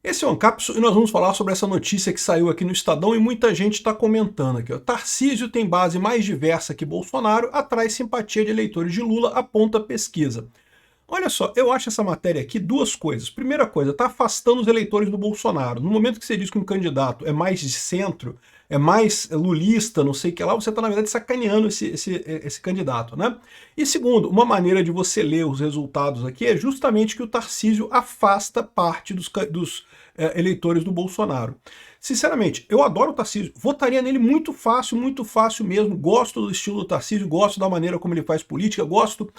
Esse é o Ancapsu e nós vamos falar sobre essa notícia que saiu aqui no Estadão e muita gente está comentando aqui. Ó. Tarcísio tem base mais diversa que Bolsonaro, atrai simpatia de eleitores de Lula, aponta pesquisa. Olha só, eu acho essa matéria aqui duas coisas. Primeira coisa, está afastando os eleitores do Bolsonaro. No momento que você diz que um candidato é mais de centro, é mais lulista, não sei o que lá, você está, na verdade, sacaneando esse candidato, né? E segundo, uma maneira de você ler os resultados aqui é justamente que o Tarcísio afasta parte dos eleitores do Bolsonaro. Sinceramente, eu adoro o Tarcísio, votaria nele muito fácil mesmo, gosto do estilo do Tarcísio, gosto da maneira como ele faz política, gosto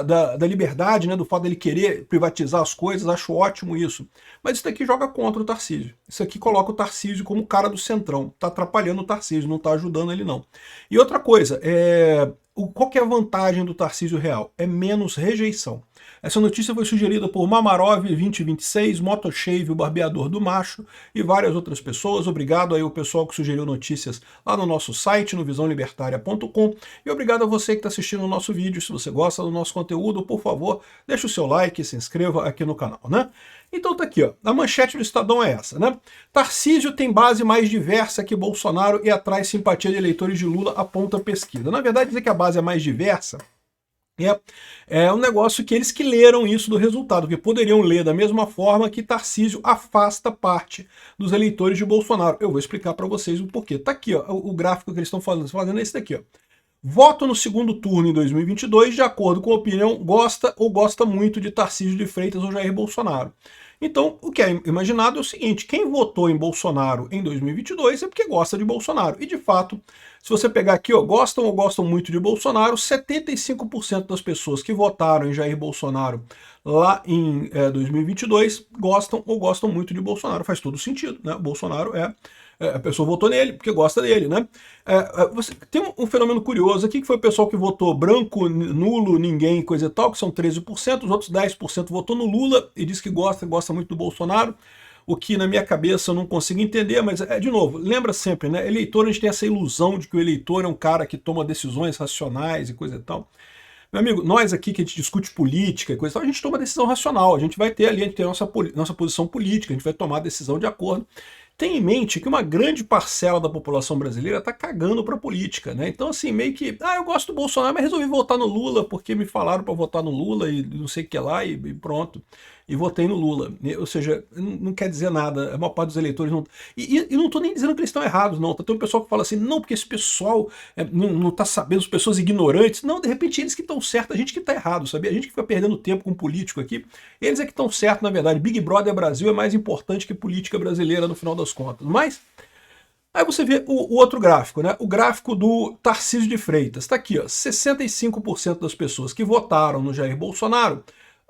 da liberdade, né, do fato dele querer privatizar as coisas, acho ótimo isso. Mas isso daqui joga contra o Tarcísio. Isso aqui coloca o Tarcísio como cara do centrão, tá atrapalhando o Tarcísio, não tá ajudando ele não. E outra coisa, qual que é a vantagem do Tarcísio real? É menos rejeição. Essa notícia foi sugerida por Mamarov 2026, Motoshave, o barbeador do macho, e várias outras pessoas. Obrigado aí ao pessoal que sugeriu notícias lá no nosso site, no visãolibertaria.com, e obrigado a você que está assistindo o nosso vídeo. Se você gosta do nosso conteúdo, por favor, deixe o seu like e se inscreva aqui no canal, né? Então tá aqui, ó. A manchete do Estadão é essa, né? Tarcísio tem base mais diversa que Bolsonaro e atrai simpatia de eleitores de Lula, aponta pesquisa. Na verdade, dizer que a base é mais diversa é um negócio que eles que leram isso do resultado, que poderiam ler da mesma forma que Tarcísio afasta parte dos eleitores de Bolsonaro. Eu vou explicar para vocês o porquê. Tá aqui, ó, o gráfico que eles estão fazendo é esse daqui, ó. Voto no segundo turno em 2022, de acordo com a opinião, gosta ou gosta muito de Tarcísio de Freitas ou Jair Bolsonaro. Então, o que é imaginado é o seguinte, quem votou em Bolsonaro em 2022 é porque gosta de Bolsonaro. E, de fato, se você pegar aqui, ó, gostam ou gostam muito de Bolsonaro, 75% das pessoas que votaram em Jair Bolsonaro lá em 2022 gostam ou gostam muito de Bolsonaro. Faz todo sentido, né? Bolsonaro a pessoa votou nele porque gosta dele, né? Tem um fenômeno curioso aqui, que foi o pessoal que votou branco, nulo, ninguém, coisa e tal, que são 13%, os outros 10% votou no Lula e diz que gosta muito do Bolsonaro, o que na minha cabeça eu não consigo entender, mas, de novo, lembra sempre, né? Eleitor, a gente tem essa ilusão de que o eleitor é um cara que toma decisões racionais e coisa e tal. Meu amigo, nós aqui que a gente discute política e coisa e tal, a gente toma decisão racional, a gente vai ter ali, a gente tem a nossa posição política, a gente vai tomar a decisão de acordo. Tenha em mente que uma grande parcela da população brasileira está cagando para a política, né? Então, assim, meio que, eu gosto do Bolsonaro, mas resolvi votar no Lula porque me falaram para votar no Lula e não sei o que lá e pronto. E votei no Lula. Ou seja, não quer dizer nada, a maior parte dos eleitores não... E não estou nem dizendo que eles estão errados, não. Tem um pessoal que fala assim, não, porque esse pessoal não está sabendo, as pessoas ignorantes. Não, de repente eles que estão certos, a gente que está errado, sabia? A gente que fica perdendo tempo com político aqui, eles é que estão certos, na verdade. Big Brother Brasil é mais importante que política brasileira no final das contas. Mas aí você vê o outro gráfico, né? O gráfico do Tarcísio de Freitas. Está aqui, ó, 65% das pessoas que votaram no Jair Bolsonaro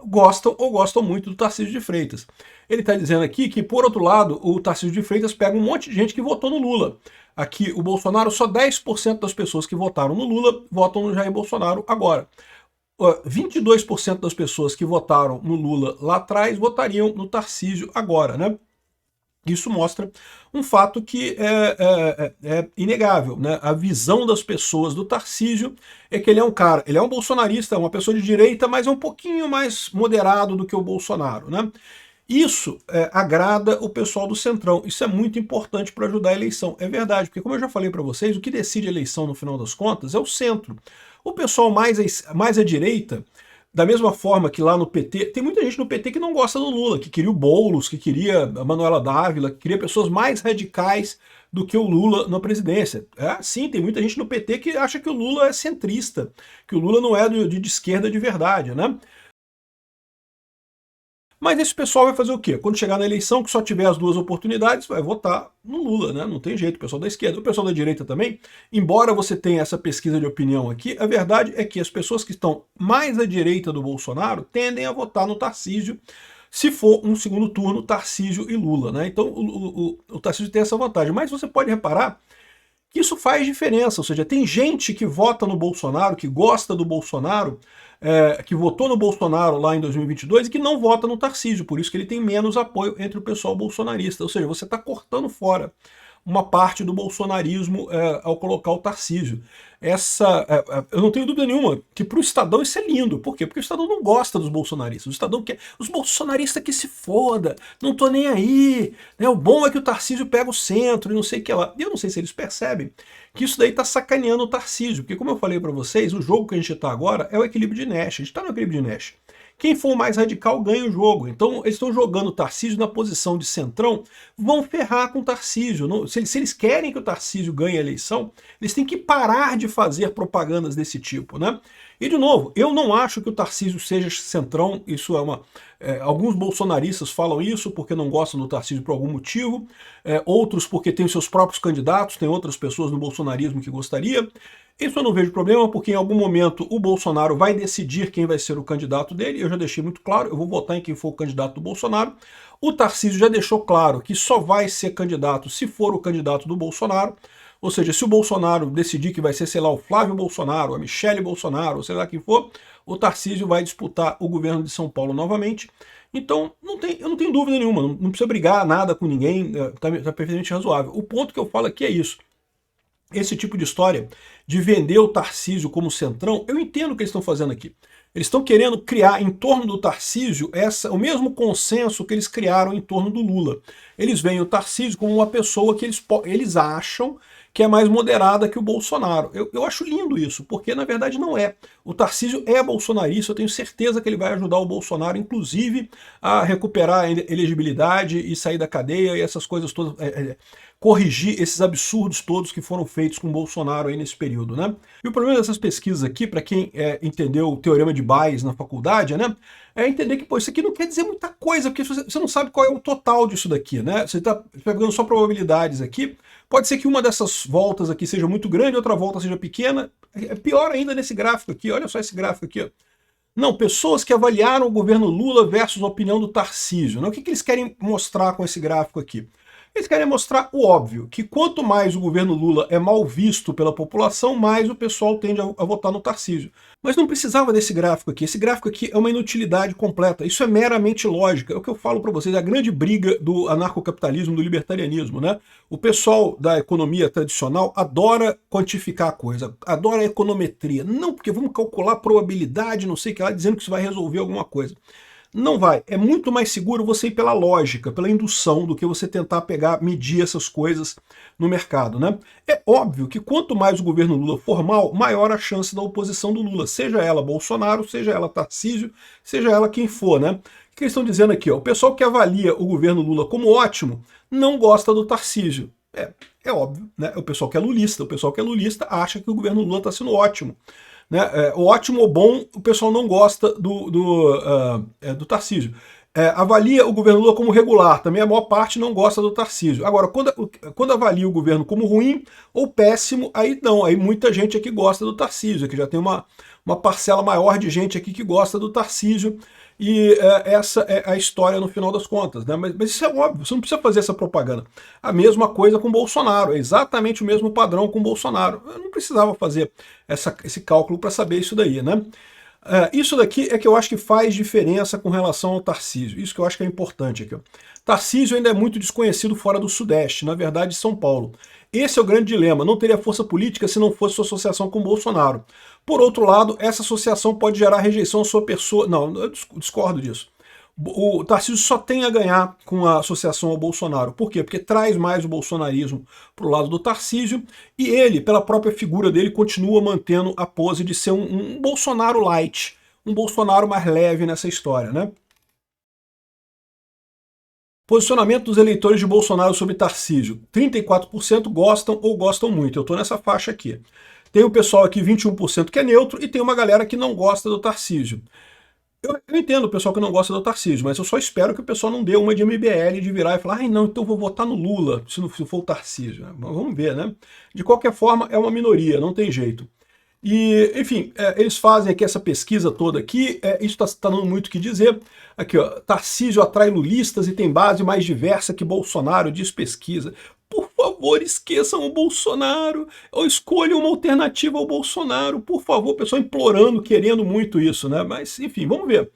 gostam ou gostam muito do Tarcísio de Freitas. Ele está dizendo aqui que, por outro lado, o Tarcísio de Freitas pega um monte de gente que votou no Lula. Aqui, o Bolsonaro, só 10% das pessoas que votaram no Lula votam no Jair Bolsonaro agora. 22% das pessoas que votaram no Lula lá atrás votariam no Tarcísio agora, né? Isso mostra um fato que é inegável, né? A visão das pessoas do Tarcísio é que ele é um cara, ele é um bolsonarista, uma pessoa de direita, mas é um pouquinho mais moderado do que o Bolsonaro, né? Isso agrada o pessoal do Centrão. Isso é muito importante para ajudar a eleição. É verdade, porque como eu já falei para vocês, o que decide a eleição no final das contas é o centro. O pessoal mais à direita, da mesma forma que lá no PT, tem muita gente no PT que não gosta do Lula, que queria o Boulos, que queria a Manuela Dávila, que queria pessoas mais radicais do que o Lula na presidência. Sim, tem muita gente no PT que acha que o Lula é centrista, que o Lula não é de esquerda de verdade, né? Mas esse pessoal vai fazer o quê? Quando chegar na eleição, que só tiver as duas oportunidades, vai votar no Lula, né? Não tem jeito, o pessoal da esquerda. O pessoal da direita também, embora você tenha essa pesquisa de opinião aqui, a verdade é que as pessoas que estão mais à direita do Bolsonaro tendem a votar no Tarcísio, se for um segundo turno, Tarcísio e Lula, né? Então o Tarcísio tem essa vantagem. Mas você pode reparar que isso faz diferença, ou seja, tem gente que vota no Bolsonaro, que gosta do Bolsonaro, que votou no Bolsonaro lá em 2022 e que não vota no Tarcísio, por isso que ele tem menos apoio entre o pessoal bolsonarista, ou seja, você está cortando fora uma parte do bolsonarismo ao colocar o Tarcísio. Eu não tenho dúvida nenhuma que para o Estadão isso é lindo. Por quê? Porque o Estadão não gosta dos bolsonaristas. O Estadão quer os bolsonaristas que se foda, não tô nem aí. Né? O bom é que o Tarcísio pega o centro e não sei o que lá. E eu não sei se eles percebem que isso daí tá sacaneando o Tarcísio. Porque como eu falei para vocês, o jogo que a gente tá agora é o equilíbrio de Nash. A gente tá no equilíbrio de Nash. Quem for o mais radical ganha o jogo. Então eles estão jogando o Tarcísio na posição de centrão, vão ferrar com o Tarcísio. Se eles querem que o Tarcísio ganhe a eleição, eles têm que parar de fazer propagandas desse tipo, né? E de novo, eu não acho que o Tarcísio seja centrão, isso alguns bolsonaristas falam isso porque não gostam do Tarcísio por algum motivo, outros porque têm os seus próprios candidatos, tem outras pessoas no bolsonarismo que gostaria. Isso eu não vejo problema, porque em algum momento o Bolsonaro vai decidir quem vai ser o candidato dele. Eu já deixei muito claro, eu vou votar em quem for o candidato do Bolsonaro. O Tarcísio já deixou claro que só vai ser candidato se for o candidato do Bolsonaro. Ou seja, se o Bolsonaro decidir que vai ser, sei lá, o Flávio Bolsonaro, a Michele Bolsonaro, ou sei lá quem for, o Tarcísio vai disputar o governo de São Paulo novamente. Então, eu não tenho dúvida nenhuma, não precisa brigar nada com ninguém, tá perfeitamente razoável. O ponto que eu falo aqui é isso. Esse tipo de história de vender o Tarcísio como centrão, eu entendo o que eles estão fazendo aqui. Eles estão querendo criar em torno do Tarcísio o mesmo consenso que eles criaram em torno do Lula. Eles veem o Tarcísio como uma pessoa que eles acham que é mais moderada que o Bolsonaro. Eu acho lindo isso, porque na verdade não é. O Tarcísio é bolsonarista, eu tenho certeza que ele vai ajudar o Bolsonaro, inclusive, a recuperar a elegibilidade e sair da cadeia e essas coisas todas, corrigir esses absurdos todos que foram feitos com o Bolsonaro aí nesse período, né? E o problema dessas pesquisas aqui, para quem entendeu o teorema de Bayes na faculdade, né, é entender que, pô, isso aqui não quer dizer muita coisa, porque você não sabe qual é o total disso daqui, né? Você está pegando só probabilidades aqui. Pode ser que uma dessas voltas aqui seja muito grande, outra volta seja pequena. É pior ainda nesse gráfico aqui, olha só esse gráfico aqui, ó. Não, pessoas que avaliaram o governo Lula versus a opinião do Tarcísio. Né? O que eles querem mostrar com esse gráfico aqui? Eles querem mostrar o óbvio, que quanto mais o governo Lula é mal visto pela população, mais o pessoal tende a votar no Tarcísio. Mas não precisava desse gráfico aqui. Esse gráfico aqui é uma inutilidade completa. Isso é meramente lógica. É o que eu falo para vocês, a grande briga do anarcocapitalismo, do libertarianismo, né? O pessoal da economia tradicional adora quantificar a coisa, adora a econometria. Não, porque vamos calcular probabilidade, não sei o que lá, dizendo que isso vai resolver alguma coisa. Não vai. É muito mais seguro você ir pela lógica, pela indução, do que você tentar medir essas coisas no mercado, né? É óbvio que quanto mais o governo Lula for mal, maior a chance da oposição do Lula, seja ela Bolsonaro, seja ela Tarcísio, seja ela quem for, né? O que eles estão dizendo aqui? Ó, o pessoal que avalia o governo Lula como ótimo não gosta do Tarcísio. É óbvio, né? O pessoal que é lulista acha que o governo Lula está sendo ótimo. Né? Ótimo ou bom, o pessoal não gosta do Tarcísio. Avalia o governo Lula como regular, também a maior parte não gosta do Tarcísio. Agora, quando avalia o governo como ruim ou péssimo, aí não, aí muita gente aqui gosta do Tarcísio, que já tem uma parcela maior de gente aqui que gosta do Tarcísio, e essa é a história no final das contas, né? Mas isso é óbvio, você não precisa fazer essa propaganda. A mesma coisa com Bolsonaro, é exatamente o mesmo padrão com Bolsonaro. Eu não precisava fazer esse cálculo para saber isso daí, né? Isso daqui é que eu acho que faz diferença com relação ao Tarcísio, isso que eu acho que é importante aqui. Ó. Tarcísio ainda é muito desconhecido fora do Sudeste, na verdade São Paulo. Esse é o grande dilema, não teria força política se não fosse sua associação com Bolsonaro. Por outro lado, essa associação pode gerar rejeição à sua pessoa. Não, eu discordo disso. O Tarcísio só tem a ganhar com a associação ao Bolsonaro. Por quê? Porque traz mais o bolsonarismo para o lado do Tarcísio e ele, pela própria figura dele, continua mantendo a pose de ser um Bolsonaro light, um Bolsonaro mais leve nessa história, né? Posicionamento dos eleitores de Bolsonaro sobre Tarcísio. 34% gostam ou gostam muito. Eu estou nessa faixa aqui. Tem o pessoal aqui, 21%, que é neutro, e tem uma galera que não gosta do Tarcísio. Eu entendo o pessoal que não gosta do Tarcísio, mas eu só espero que o pessoal não dê uma de MBL de virar e falar, ai não, então eu vou votar no Lula, se não for o Tarcísio. Mas vamos ver, né? De qualquer forma, é uma minoria, não tem jeito. E, enfim, eles fazem aqui essa pesquisa toda aqui, isso está dando muito o que dizer. Aqui, ó, Tarcísio atrai lulistas e tem base mais diversa que Bolsonaro, diz pesquisa. Por favor, esqueçam o Bolsonaro, ou escolham uma alternativa ao Bolsonaro, por favor, pessoal implorando, querendo muito isso, né? Mas, enfim, vamos ver.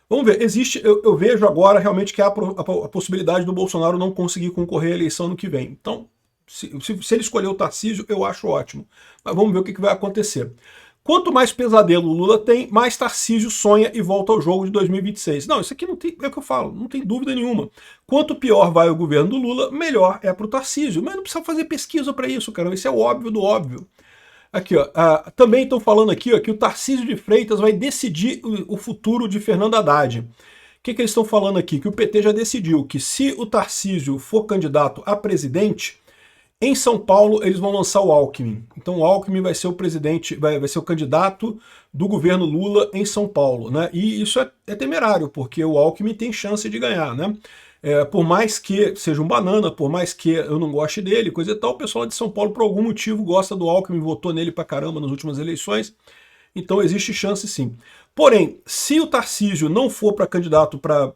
Vamos ver, existe, eu vejo agora realmente que há a possibilidade do Bolsonaro não conseguir concorrer à eleição no que vem. Então, Se ele escolher o Tarcísio, eu acho ótimo. Mas vamos ver o que vai acontecer. Quanto mais pesadelo o Lula tem, mais Tarcísio sonha e volta ao jogo de 2026. Não, isso aqui não tem, é o que eu falo, não tem dúvida nenhuma. Quanto pior vai o governo do Lula, melhor é para o Tarcísio. Mas não precisa fazer pesquisa para isso, cara. Isso é o óbvio do óbvio. Aqui, ó, também estão falando aqui, ó, que o Tarcísio de Freitas vai decidir o futuro de Fernando Haddad. O que eles estão falando aqui? Que o PT já decidiu que se o Tarcísio for candidato a presidente, em São Paulo, eles vão lançar o Alckmin. Então o Alckmin vai ser o presidente, vai ser o candidato do governo Lula em São Paulo, né? E isso é temerário, porque o Alckmin tem chance de ganhar, né? Por mais que seja um banana, por mais que eu não goste dele, coisa e tal, o pessoal de São Paulo, por algum motivo, gosta do Alckmin, votou nele pra caramba nas últimas eleições, então existe chance sim. Porém, se o Tarcísio não for para candidato para...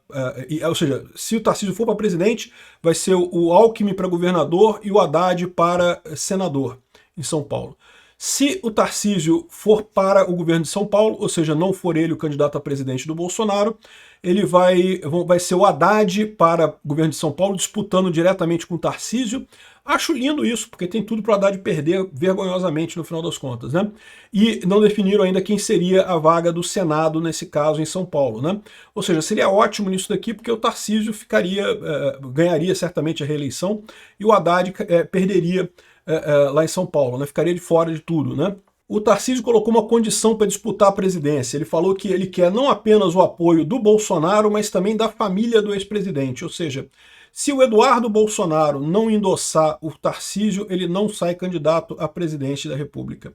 ou seja, se o Tarcísio for para presidente, vai ser o Alckmin para governador e o Haddad para senador em São Paulo. Se o Tarcísio for para o governo de São Paulo, ou seja, não for ele o candidato a presidente do Bolsonaro, ele vai ser o Haddad para o governo de São Paulo, disputando diretamente com o Tarcísio. Acho lindo isso, porque tem tudo para o Haddad perder vergonhosamente no final das contas, né? E não definiram ainda quem seria a vaga do Senado nesse caso em São Paulo, né? Ou seja, seria ótimo nisso daqui, porque o Tarcísio ganharia certamente a reeleição e o Haddad perderia lá em São Paulo, né? Ficaria de fora de tudo, né? O Tarcísio colocou uma condição para disputar a presidência. Ele falou que ele quer não apenas o apoio do Bolsonaro, mas também da família do ex-presidente. Ou seja, se o Eduardo Bolsonaro não endossar o Tarcísio, ele não sai candidato a presidente da República.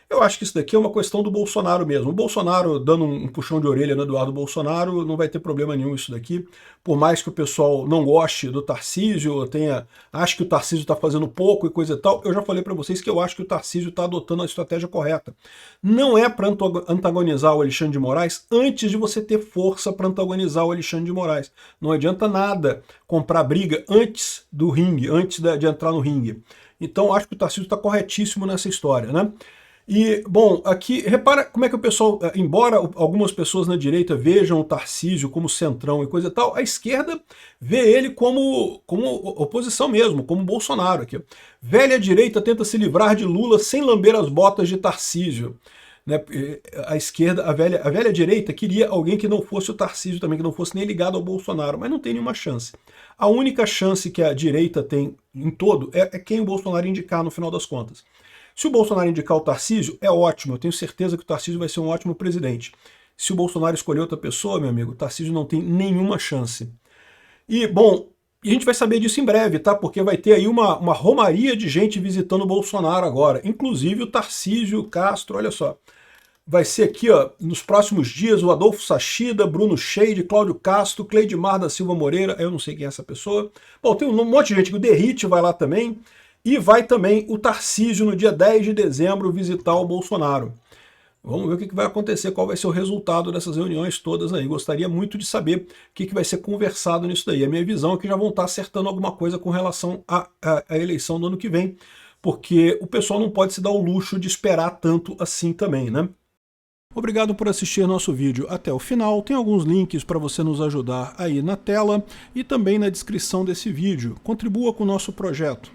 Eu acho que isso daqui é uma questão do Bolsonaro mesmo. O Bolsonaro dando um puxão de orelha no Eduardo Bolsonaro, não vai ter problema nenhum isso daqui. Por mais que o pessoal não goste do Tarcísio, acho que o Tarcísio está fazendo pouco e coisa e tal, eu já falei para vocês que eu acho que o Tarcísio está adotando a estratégia correta. Não é para antagonizar o Alexandre de Moraes antes de você ter força para antagonizar o Alexandre de Moraes. Não adianta nada comprar briga antes do ringue, antes de entrar no ringue. Então acho que o Tarcísio está corretíssimo nessa história, né? E, bom, aqui, repara como é que o pessoal, embora algumas pessoas na direita vejam o Tarcísio como centrão e coisa e tal, a esquerda vê ele como oposição mesmo, como Bolsonaro aqui. Velha direita tenta se livrar de Lula sem lamber as botas de Tarcísio. Né? A esquerda, a velha direita queria alguém que não fosse o Tarcísio também, que não fosse nem ligado ao Bolsonaro, mas não tem nenhuma chance. A única chance que a direita tem em todo é quem o Bolsonaro indicar no final das contas. Se o Bolsonaro indicar o Tarcísio, é ótimo, eu tenho certeza que o Tarcísio vai ser um ótimo presidente. Se o Bolsonaro escolher outra pessoa, meu amigo, o Tarcísio não tem nenhuma chance. E, bom, a gente vai saber disso em breve, tá? Porque vai ter aí uma romaria de gente visitando o Bolsonaro agora, inclusive o Tarcísio, o Castro, olha só. Vai ser aqui, ó, nos próximos dias, o Adolfo Sachida, Bruno Scheide, Cláudio Castro, Cleidmar da Silva Moreira, eu não sei quem é essa pessoa. Bom, tem um monte de gente, o Derrite vai lá também. E vai também o Tarcísio, no dia 10 de dezembro, visitar o Bolsonaro. Vamos ver o que vai acontecer, qual vai ser o resultado dessas reuniões todas aí. Gostaria muito de saber o que vai ser conversado nisso daí. A minha visão é que já vão estar acertando alguma coisa com relação à eleição do ano que vem, porque o pessoal não pode se dar o luxo de esperar tanto assim também, né? Obrigado por assistir nosso vídeo até o final. Tem alguns links para você nos ajudar aí na tela e também na descrição desse vídeo. Contribua com o nosso projeto.